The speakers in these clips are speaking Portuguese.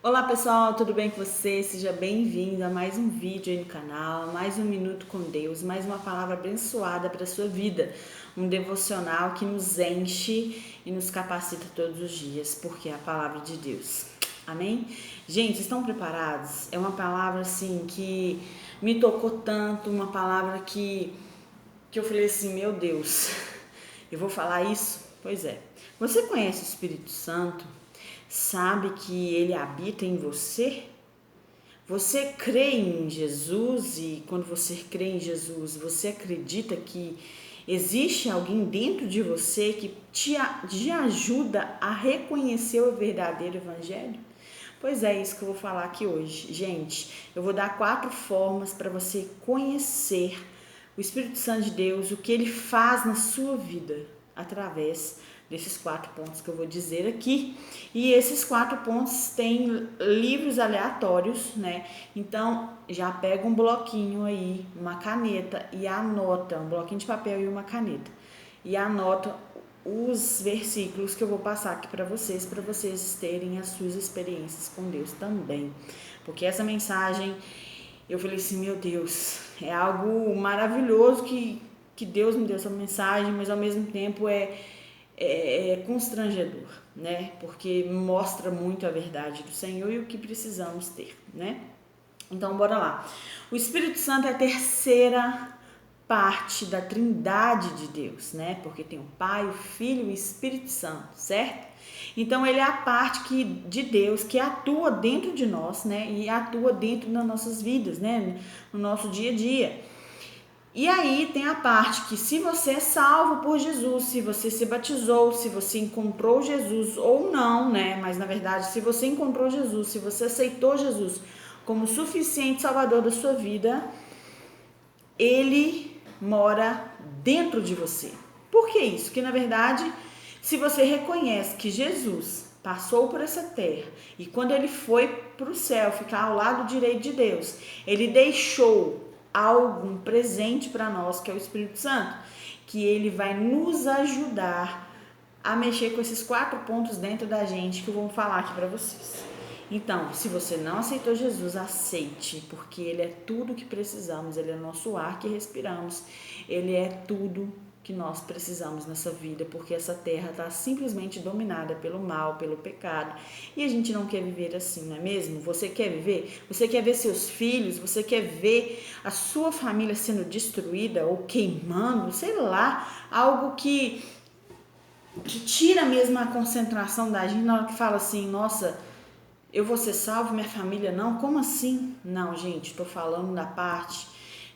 Olá pessoal, tudo bem com você? Seja bem-vindo a mais um vídeo aí no canal, mais um Minuto com Deus, mais uma palavra abençoada para a sua vida, um devocional que nos enche e nos capacita todos os dias, porque é a palavra de Deus. Amém? Gente, estão preparados? É uma palavra assim que me tocou tanto, uma palavra que eu falei assim, meu Deus, eu vou falar isso? Pois é. Você conhece o Espírito Santo? Sabe que ele habita em você? Você crê em Jesus e quando você crê em Jesus, você acredita que existe alguém dentro de você que te ajuda a reconhecer o verdadeiro evangelho? Pois é, isso que eu vou falar aqui hoje. Gente, eu vou dar 4 formas para você conhecer o Espírito Santo de Deus, o que ele faz na sua vida, através desses 4 pontos que eu vou dizer aqui. E esses 4 pontos têm livros aleatórios, né? Então, já pega um bloquinho aí, uma caneta e anota, um bloquinho de papel e uma caneta. E anota os versículos que eu vou passar aqui para vocês terem as suas experiências com Deus também. Porque essa mensagem, eu falei assim, meu Deus, é algo maravilhoso que Deus me deu essa mensagem, mas ao mesmo tempo é constrangedor, né? Porque mostra muito a verdade do Senhor e o que precisamos ter, né? Então, bora lá. O Espírito Santo é a terceira parte da Trindade de Deus, né? Porque tem o Pai, o Filho e o Espírito Santo, certo? Então ele é a parte de Deus que atua dentro de nós, né? E atua dentro das nossas vidas, né? No nosso dia a dia. E aí tem a parte que se você é salvo por Jesus, se você se batizou, se você encontrou Jesus ou não, né? Mas na verdade, se você encontrou Jesus, se você aceitou Jesus como suficiente salvador da sua vida, ele mora dentro de você. Por que isso? Que na verdade, se você reconhece que Jesus passou por essa terra e quando ele foi para o céu, ficar ao lado direito de Deus, ele deixou algo, um presente para nós, que é o Espírito Santo, que ele vai nos ajudar a mexer com esses 4 pontos dentro da gente que eu vou falar aqui para vocês. Então, se você não aceitou Jesus, aceite, porque ele é tudo que precisamos, ele é nosso ar que respiramos, ele é tudo que nós precisamos nessa vida, porque essa terra está simplesmente dominada pelo mal, pelo pecado, e a gente não quer viver assim, não é mesmo? Você quer viver? Você quer ver seus filhos? Você quer ver a sua família sendo destruída ou queimando? Sei lá, algo que tira mesmo a concentração da gente na hora que fala assim, nossa, eu vou ser salvo, minha família não? Como assim? Não, gente, estou falando da parte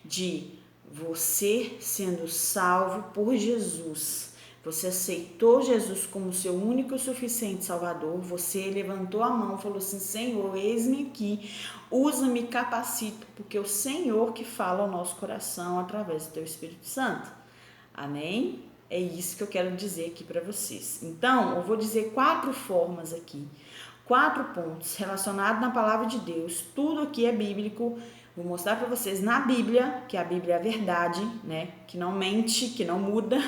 de você sendo salvo por Jesus. Você aceitou Jesus como seu único e suficiente Salvador. Você levantou a mão e falou assim, Senhor, eis-me aqui, usa-me, capacita, porque é o Senhor que fala ao nosso coração através do teu Espírito Santo. Amém? É isso que eu quero dizer aqui para vocês. Então, eu vou dizer 4 formas aqui, 4 pontos relacionados na palavra de Deus. Tudo aqui é bíblico. Vou mostrar para vocês na Bíblia, que a Bíblia é a verdade, né? Que não mente, que não muda.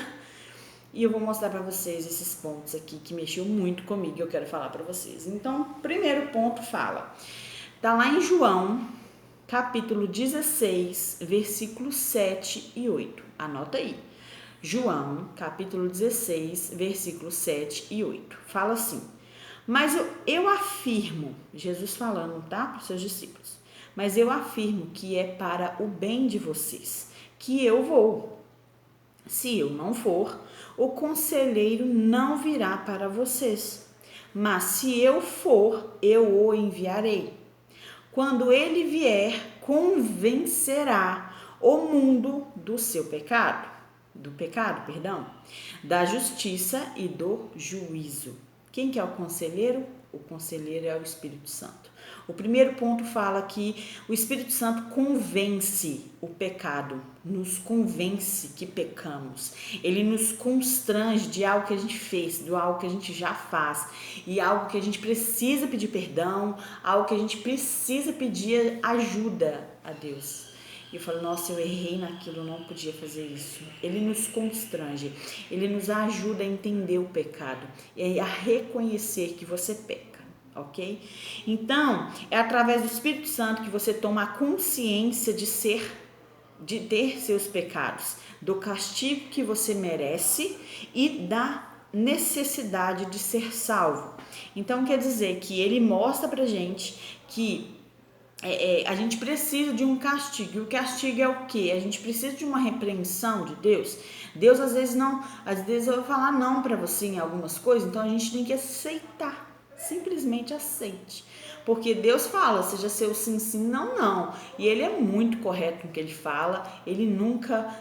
E eu vou mostrar para vocês esses pontos aqui que mexeu muito comigo e eu quero falar para vocês. Então, primeiro ponto fala. Tá lá em João, capítulo 16, versículos 7 e 8. Anota aí. João, capítulo 16, versículos 7 e 8. Fala assim: Mas eu afirmo, Jesus falando, tá? Para os seus discípulos. Mas eu afirmo que é para o bem de vocês que eu vou. Se eu não for, o conselheiro não virá para vocês. Mas se eu for, eu o enviarei. Quando ele vier, convencerá o mundo do seu pecado, perdão, da justiça e do juízo. Quem que é o conselheiro? O conselheiro é o Espírito Santo. O primeiro ponto fala que o Espírito Santo convence o pecado, nos convence que pecamos. Ele nos constrange de algo que a gente fez, de algo que a gente já faz, e algo que a gente precisa pedir perdão, algo que a gente precisa pedir ajuda a Deus. E eu falo, nossa, eu errei naquilo, eu não podia fazer isso. Ele nos constrange, ele nos ajuda a entender o pecado e a reconhecer que você peca. ok? Então, é através do Espírito Santo que você toma a consciência de ter seus pecados, do castigo que você merece e da necessidade de ser salvo. Então, quer dizer que ele mostra pra gente que a gente precisa de um castigo. E o castigo é o quê? A gente precisa de uma repreensão de Deus. Deus às vezes vai falar não para você em algumas coisas, então a gente tem que aceitar. Simplesmente aceite. Porque Deus fala, seja seu sim, sim, não, não. E ele é muito correto no que ele fala, ele nunca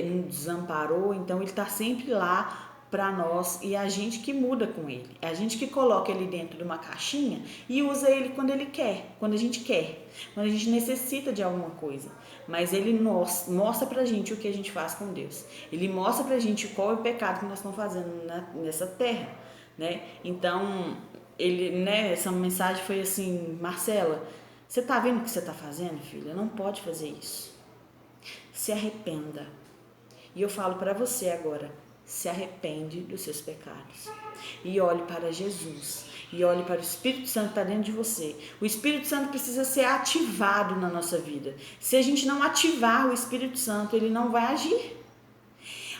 nos desamparou, então ele está sempre lá para nós e a gente que muda com ele. É a gente que coloca ele dentro de uma caixinha e usa ele quando ele quer, quando a gente quer, quando a gente necessita de alguma coisa. Mas ele mostra pra gente o que a gente faz com Deus. Ele mostra pra gente qual é o pecado que nós estamos fazendo nessa terra, né? Então, essa mensagem foi assim: Marcela, você tá vendo o que você tá fazendo, filha? Não pode fazer isso. Se arrependa. E eu falo para você agora, se arrepende dos seus pecados. E olhe para Jesus. E olhe para o Espírito Santo que está dentro de você. O Espírito Santo precisa ser ativado na nossa vida. Se a gente não ativar o Espírito Santo, ele não vai agir.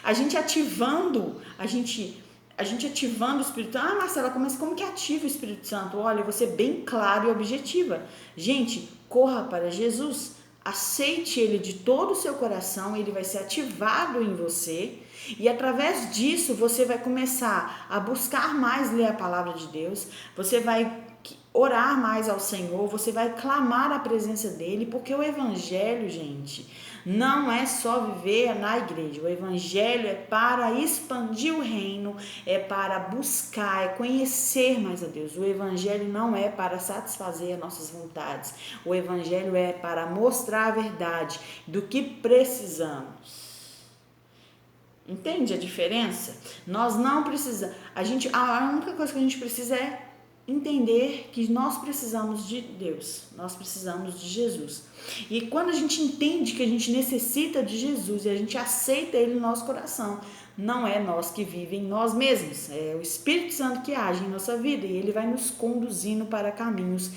A gente ativando o Espírito Santo. Ah, Marcela, mas como que ativa o Espírito Santo? Olha, eu vou ser bem clara e objetiva. Gente, corra para Jesus. Aceite ele de todo o seu coração, ele vai ser ativado em você e através disso você vai começar a buscar mais ler a palavra de Deus, você vai orar mais ao Senhor, você vai clamar a presença dele, porque o evangelho, gente, não é só viver na igreja. O evangelho é para expandir o reino, é para buscar, é conhecer mais a Deus. O evangelho não é para satisfazer as nossas vontades. O evangelho é para mostrar a verdade do que precisamos. Entende a diferença? Nós não precisamos. A única coisa que a gente precisa é entender que nós precisamos de Deus, nós precisamos de Jesus. E quando a gente entende que a gente necessita de Jesus e a gente aceita Ele no nosso coração, não é nós que vivem em nós mesmos, é o Espírito Santo que age em nossa vida e Ele vai nos conduzindo para caminhos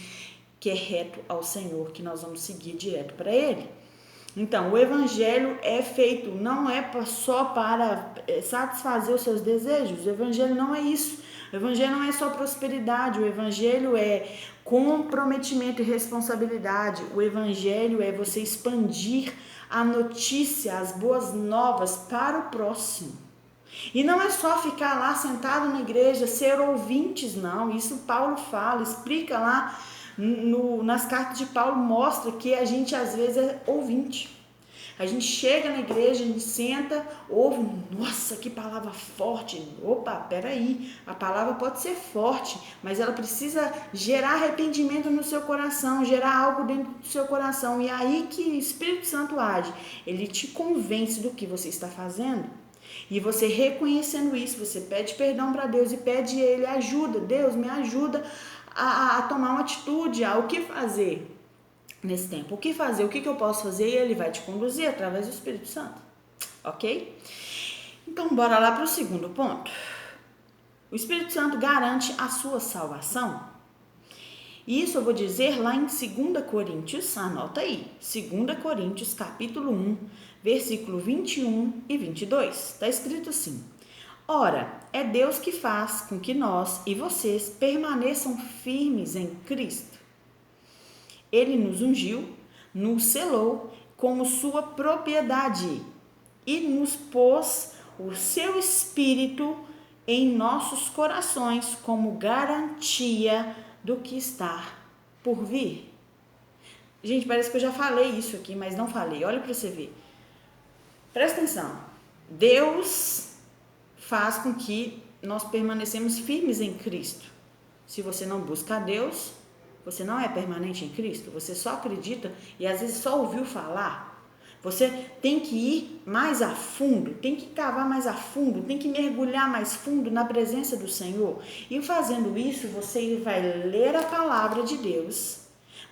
que é reto ao Senhor, que nós vamos seguir direto para Ele. Então, o evangelho é feito, não é só para satisfazer os seus desejos, o evangelho não é isso. O evangelho não é só prosperidade, o evangelho é comprometimento e responsabilidade. O evangelho é você expandir a notícia, as boas novas para o próximo. E não é só ficar lá sentado na igreja, ser ouvintes, não. Isso Paulo fala, explica lá nas cartas de Paulo, mostra que a gente às vezes é ouvinte. A gente chega na igreja, a gente senta, ouve, nossa, que palavra forte. Opa, peraí, a palavra pode ser forte, mas ela precisa gerar arrependimento no seu coração, gerar algo dentro do seu coração. E é aí que o Espírito Santo age, ele te convence do que você está fazendo. E você reconhecendo isso, você pede perdão para Deus e pede a Ele ajuda. Deus, me ajuda a tomar uma atitude, o que fazer nesse tempo, o que fazer, o que eu posso fazer, e Ele vai te conduzir através do Espírito Santo, ok? Então, bora lá para o segundo ponto. O Espírito Santo garante a sua salvação. E isso eu vou dizer lá em 2 Coríntios, anota aí, 2 Coríntios capítulo 1, versículo 21 e 22, está escrito assim: ora, é Deus que faz com que nós e vocês permaneçam firmes em Cristo. Ele nos ungiu, nos selou como sua propriedade e nos pôs o seu Espírito em nossos corações como garantia do que está por vir. Gente, parece que eu já falei isso aqui, mas não falei. Olha para você ver. Presta atenção. Deus faz com que nós permanecemos firmes em Cristo. Se você não busca a Deus, você não é permanente em Cristo, você só acredita e às vezes só ouviu falar. Você tem que ir mais a fundo, tem que cavar mais a fundo, tem que mergulhar mais fundo na presença do Senhor. E fazendo isso, você vai ler a palavra de Deus.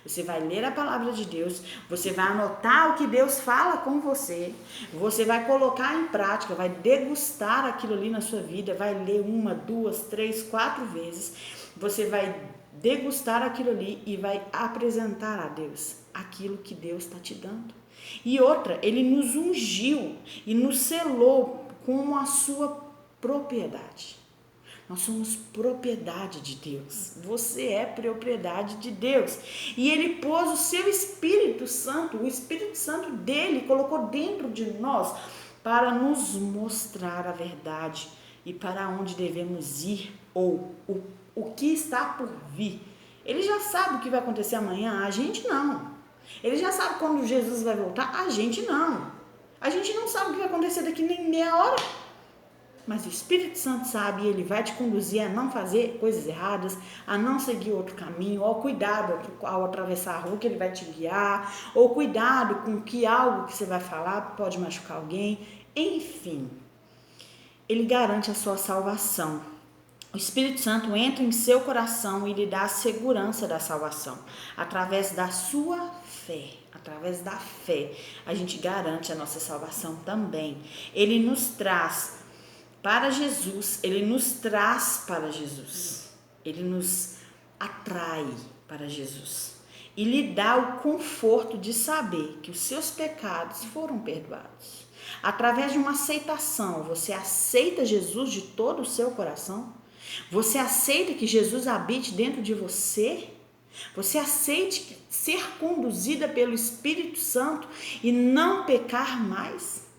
Você vai ler a palavra de Deus, você vai anotar o que Deus fala com você, você vai colocar em prática, vai degustar aquilo ali na sua vida, vai ler 1, 2, 3, 4 vezes, você vai degustar aquilo ali e vai apresentar a Deus aquilo que Deus está te dando. E outra, ele nos ungiu e nos selou como a sua propriedade. Nós somos propriedade de Deus. Você é propriedade de Deus. E ele pôs o seu Espírito Santo, o Espírito Santo dele, colocou dentro de nós para nos mostrar a verdade e para onde devemos ir ou o que está por vir. Ele já sabe o que vai acontecer amanhã, a gente não. Ele já sabe quando Jesus vai voltar, a gente não. A gente não sabe o que vai acontecer daqui nem meia hora. Mas o Espírito Santo sabe e ele vai te conduzir a não fazer coisas erradas, a não seguir outro caminho, ou cuidado ao atravessar a rua que ele vai te guiar, ou cuidado com que algo que você vai falar pode machucar alguém. Enfim, ele garante a sua salvação. O Espírito Santo entra em seu coração e lhe dá a segurança da salvação. Através da sua fé, através da fé, a gente garante a nossa salvação também. Ele nos traz para Jesus, ele nos traz para Jesus, ele nos atrai para Jesus e lhe dá o conforto de saber que os seus pecados foram perdoados. Através de uma aceitação, você aceita Jesus de todo o seu coração? Você aceita que Jesus habite dentro de você? Você aceite ser conduzida pelo Espírito Santo e não pecar mais?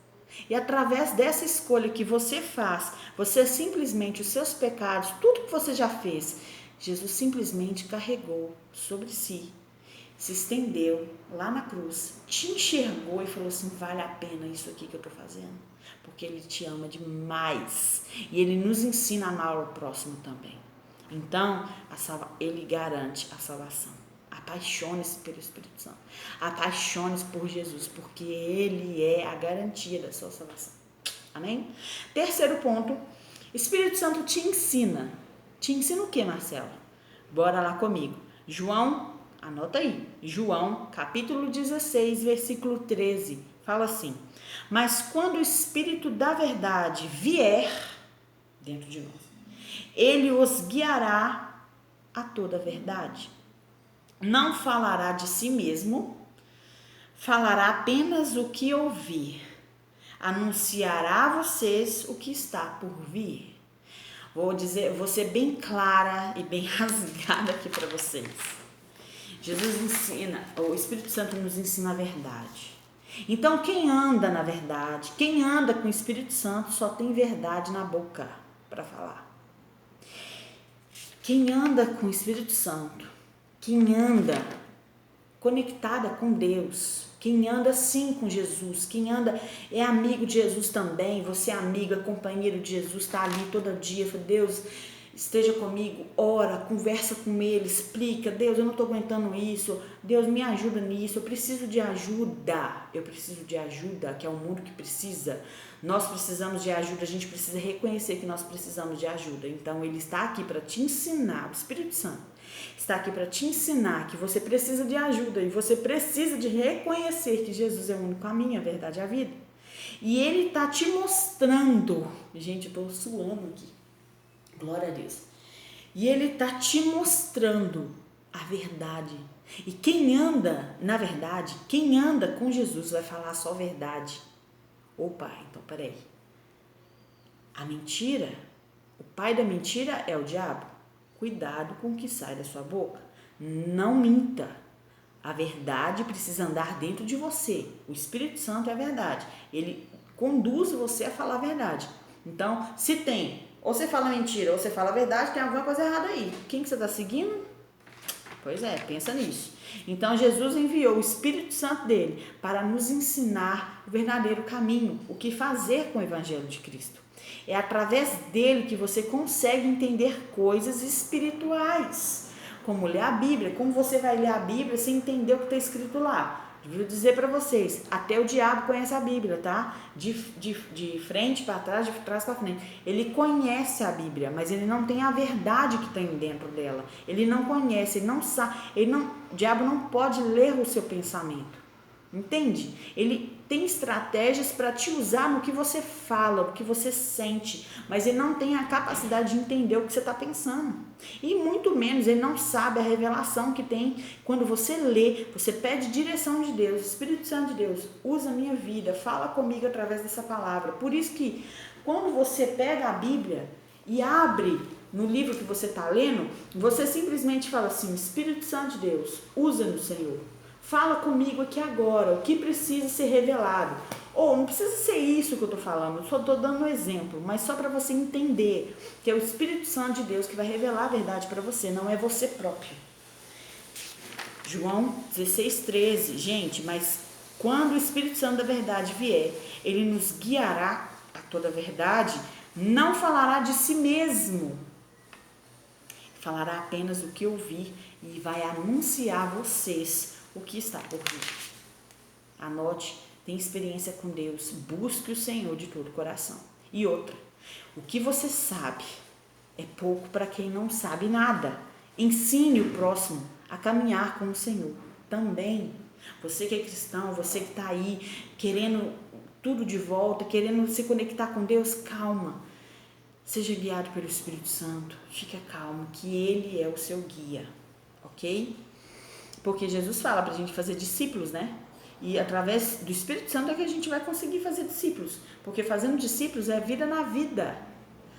E através dessa escolha que você faz, você simplesmente, os seus pecados, tudo que você já fez, Jesus simplesmente carregou sobre si, se estendeu lá na cruz, te enxergou e falou assim, vale a pena isso aqui que eu estou fazendo, porque Ele te ama demais e Ele nos ensina a amar o próximo também. Então, Ele garante a salvação. Apaixone-se pelo Espírito Santo. Apaixone-se por Jesus, porque Ele é a garantia da sua salvação. Amém? Terceiro ponto, Espírito Santo te ensina. Te ensina o que, Marcela? Bora lá comigo. João, anota aí. João, capítulo 16, versículo 13. Fala assim, mas quando o Espírito da verdade vier dentro de nós, Ele os guiará a toda a verdade. Não falará de si mesmo, falará apenas o que ouvir. Anunciará a vocês o que está por vir. Vou ser bem clara e bem rasgada aqui para vocês. Jesus ensina, o Espírito Santo nos ensina a verdade. Então, quem anda na verdade, quem anda com o Espírito Santo, só tem verdade na boca para falar. Quem anda com o Espírito Santo, quem anda conectada com Deus, quem anda sim com Jesus, quem anda é amigo de Jesus também, você é amigo, é companheiro de Jesus, está ali todo dia, fala, Deus, esteja comigo, ora, conversa com Ele, explica, Deus, eu não estou aguentando isso, Deus, me ajuda nisso, eu preciso de ajuda, que é o mundo que precisa, nós precisamos de ajuda, a gente precisa reconhecer que nós precisamos de ajuda, então Ele está aqui para te ensinar, o Espírito Santo, está aqui para te ensinar que você precisa de ajuda e você precisa de reconhecer que Jesus é o único caminho, a verdade e a vida. E Ele está te mostrando, gente, eu estou suando aqui, glória a Deus. E Ele está te mostrando a verdade. E quem anda na verdade, quem anda com Jesus vai falar só a verdade. Opa, então peraí. A mentira, o pai da mentira é o diabo. Cuidado com o que sai da sua boca. Não minta. A verdade precisa andar dentro de você. O Espírito Santo é a verdade. Ele conduz você a falar a verdade. Então, se tem, ou você fala mentira, ou você fala a verdade, tem alguma coisa errada aí. Quem que você está seguindo? Pois é, pensa nisso. Então, Jesus enviou o Espírito Santo dele para nos ensinar o verdadeiro caminho, o que fazer com o Evangelho de Cristo. É através dele que você consegue entender coisas espirituais, como ler a Bíblia. Como você vai ler a Bíblia sem entender o que está escrito lá? Vou dizer para vocês, até o diabo conhece a Bíblia, tá? De frente para trás, de trás para frente. Ele conhece a Bíblia, mas ele não tem a verdade que tem dentro dela. Ele não conhece, ele não sabe, o diabo não pode ler o seu pensamento. Entende? Ele tem estratégias para te usar no que você fala, no que você sente, mas ele não tem a capacidade de entender o que você está pensando. E muito menos, ele não sabe a revelação que tem quando você lê, você pede direção de Deus, Espírito Santo de Deus, usa a minha vida, fala comigo através dessa palavra. Por isso que quando você pega a Bíblia e abre no livro que você está lendo, você simplesmente fala assim, Espírito Santo de Deus, usa-nos, Senhor. Fala comigo aqui agora, o que precisa ser revelado. Ou não precisa ser isso que eu estou falando, eu só estou dando um exemplo, mas só para você entender que é o Espírito Santo de Deus que vai revelar a verdade para você, não é você próprio. João 16:13, gente, mas quando o Espírito Santo da verdade vier, ele nos guiará a toda a verdade, não falará de si mesmo, falará apenas o que ouvir e vai anunciar a vocês o que está por vir. Anote, tem experiência com Deus, busque o Senhor de todo o coração. E outra, o que você sabe é pouco para quem não sabe nada. Ensine o próximo a caminhar com o Senhor também. Você que é cristão, você que está aí querendo tudo de volta, querendo se conectar com Deus, calma. Seja guiado pelo Espírito Santo, fica calmo, que Ele é o seu guia, ok? Porque Jesus fala para a gente fazer discípulos, né? E através do Espírito Santo é que a gente vai conseguir fazer discípulos. Porque fazendo discípulos é vida na vida.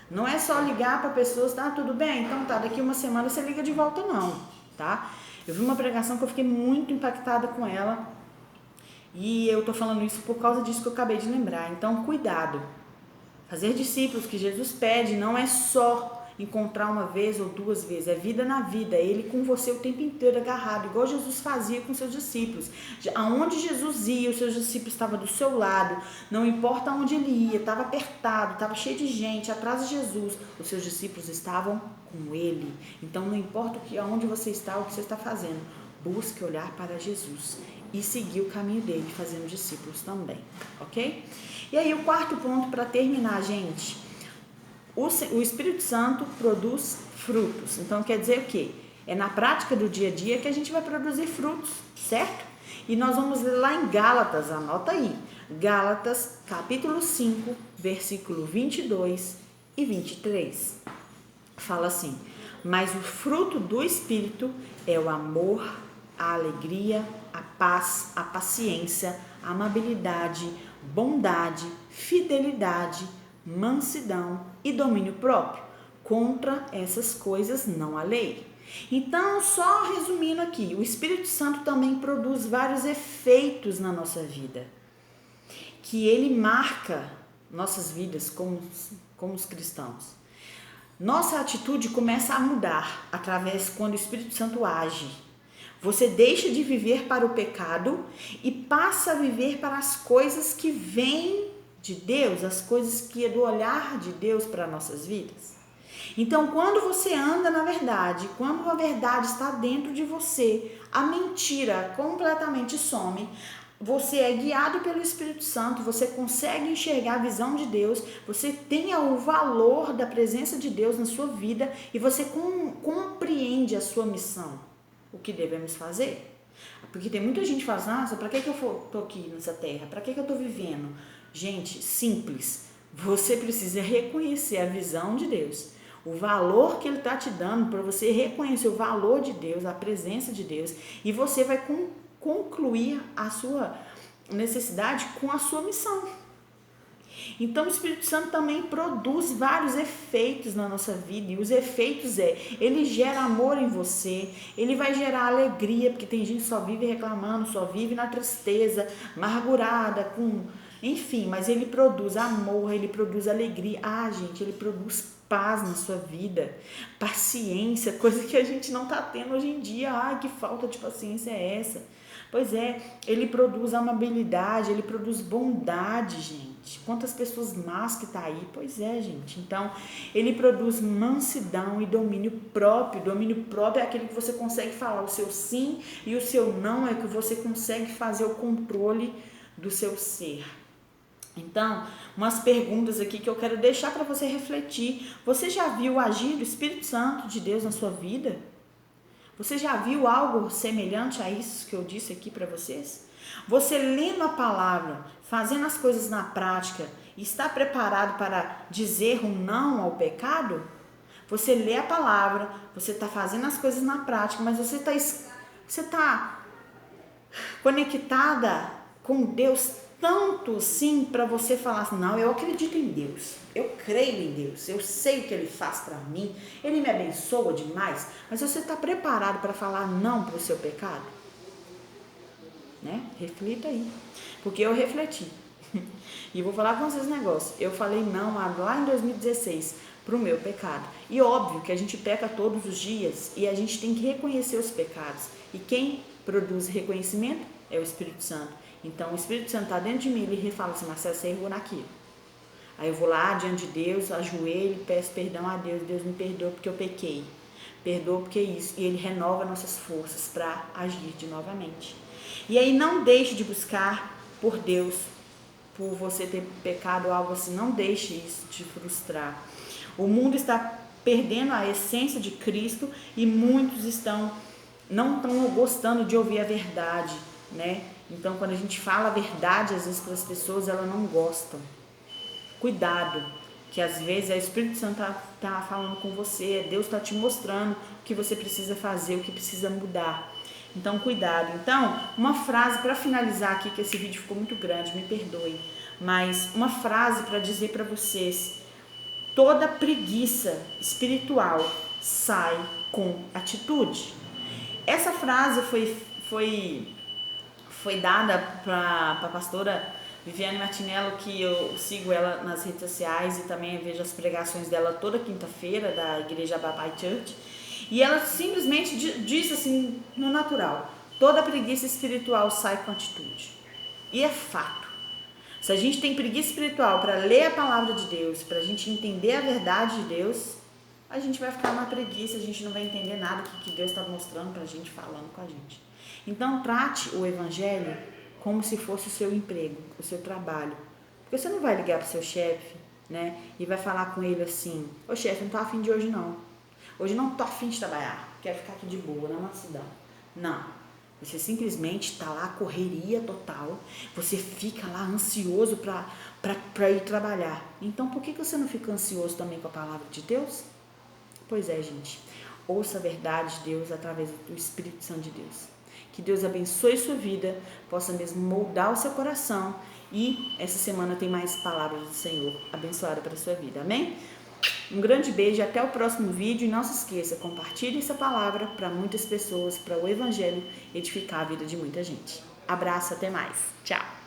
Não é só ligar para pessoas, tá, tudo bem? Então tá, daqui uma semana você liga de volta, não, tá? Eu vi uma pregação que eu fiquei muito impactada com ela. E eu tô falando isso por causa disso que eu acabei de lembrar. Então, cuidado. Fazer discípulos que Jesus pede não é só encontrar uma vez ou duas vezes, é vida na vida, ele com você o tempo inteiro agarrado, igual Jesus fazia com seus discípulos. Aonde Jesus ia, os seus discípulos estavam do seu lado, não importa onde ele ia, estava apertado, estava cheio de gente atrás de Jesus, os seus discípulos estavam com ele. Então não importa aonde você está, o que você está fazendo, busque olhar para Jesus e seguir o caminho dele, fazendo discípulos também, ok? E aí o quarto ponto para terminar, gente, o Espírito Santo produz frutos. Então quer dizer o quê? É na prática do dia a dia que a gente vai produzir frutos, certo? E nós vamos ler lá em Gálatas, anota aí, Gálatas capítulo 5, versículo 22 e 23. Fala assim, mas o fruto do Espírito é o amor, a alegria, a paz, a paciência, a amabilidade, bondade, fidelidade, mansidão e domínio próprio. Contra essas coisas não há lei. Então, só resumindo aqui, o Espírito Santo também produz vários efeitos na nossa vida, que ele marca nossas vidas como os cristãos. Nossa atitude começa a mudar quando o Espírito Santo age. Você deixa de viver para o pecado e passa a viver para as coisas que vêm de Deus, as coisas que é do olhar de Deus para nossas vidas. Então, quando você anda na verdade, quando a verdade está dentro de você, a mentira completamente some, você é guiado pelo Espírito Santo, você consegue enxergar a visão de Deus, você tem o valor da presença de Deus na sua vida e você compreende a sua missão, o que devemos fazer. Porque tem muita gente que fala, nossa, para que eu estou aqui nessa terra? Para que eu estou vivendo? Gente, simples. Você precisa reconhecer a visão de Deus, o valor que Ele está te dando, para você reconhecer o valor de Deus, a presença de Deus, e você vai concluir a sua necessidade com a sua missão. Então o Espírito Santo também produz vários efeitos na nossa vida, e os efeitos ele gera amor em você, ele vai gerar alegria, porque tem gente que só vive reclamando, só vive na tristeza, amargurada, enfim, mas ele produz amor, ele produz alegria, gente, ele produz paz na sua vida, paciência, coisa que a gente não está tendo hoje em dia. Que falta de paciência é essa? Pois é, ele produz amabilidade, ele produz bondade, gente. Quantas pessoas más que tá aí? Pois é, gente. Então, ele produz mansidão e domínio próprio. Domínio próprio é aquele que você consegue falar o seu sim e o seu não, é que você consegue fazer o controle do seu ser. Então, umas perguntas aqui que eu quero deixar para você refletir. Você já viu o agir do Espírito Santo de Deus na sua vida? Você já viu algo semelhante a isso que eu disse aqui para vocês? Você lendo a palavra, fazendo as coisas na prática, está preparado para dizer um não ao pecado? Você lê a palavra, você está fazendo as coisas na prática, mas você está conectada com Deus tanto assim para você falar assim, não, eu acredito em Deus, eu creio em Deus, eu sei o que Ele faz para mim, Ele me abençoa demais, mas você está preparado para falar não para o seu pecado? Né? Reflita aí, porque eu refleti. E vou falar com vocês um negócio. Eu falei não lá em 2016 para o meu pecado. E óbvio que a gente peca todos os dias e a gente tem que reconhecer os pecados. E quem produz reconhecimento é o Espírito Santo. Então o Espírito Santo está dentro de mim e ele fala assim, Marcelo, você errou naquilo. Aí eu vou lá diante de Deus, ajoelho, peço perdão a Deus. Deus me perdoa porque eu pequei. Perdoa porque isso. E Ele renova nossas forças para agir de novamente. E aí não deixe de buscar por Deus, por você ter pecado ou algo assim, não deixe isso te frustrar. O mundo está perdendo a essência de Cristo e muitos não estão gostando de ouvir a verdade, né? Então, quando a gente fala a verdade, às vezes para as pessoas, elas não gostam. Cuidado, que às vezes é o Espírito Santo tá falando com você, Deus está te mostrando o que você precisa fazer, o que precisa mudar. Então, cuidado. Então, uma frase para finalizar aqui, que esse vídeo ficou muito grande, me perdoe, mas uma frase para dizer para vocês: toda preguiça espiritual sai com atitude. Essa frase foi dada para a pastora Viviane Martinello, que eu sigo ela nas redes sociais e também vejo as pregações dela toda quinta-feira da Igreja Babai Church. E ela simplesmente diz assim, no natural: toda preguiça espiritual sai com atitude. E é fato. Se a gente tem preguiça espiritual para ler a palavra de Deus, para a gente entender a verdade de Deus, a gente vai ficar na preguiça, a gente não vai entender nada que Deus está mostrando para a gente, falando com a gente. Então, trate o evangelho como se fosse o seu emprego, o seu trabalho. Porque você não vai ligar para o seu chefe, né, e vai falar com ele assim: ô chefe, não tô afim de hoje não. Hoje não tô afim de trabalhar, quero ficar aqui de boa na mansidão. Não. Você simplesmente está lá, correria total, você fica lá ansioso para ir trabalhar. Então, por que você não fica ansioso também com a palavra de Deus? Pois é, gente. Ouça a verdade de Deus através do Espírito Santo de Deus. Que Deus abençoe sua vida, possa mesmo moldar o seu coração. E essa semana tem mais palavras do Senhor abençoada para a sua vida. Amém? Um grande beijo, até o próximo vídeo. E não se esqueça, compartilhe essa palavra para muitas pessoas, para o Evangelho edificar a vida de muita gente. Abraço, até mais. Tchau.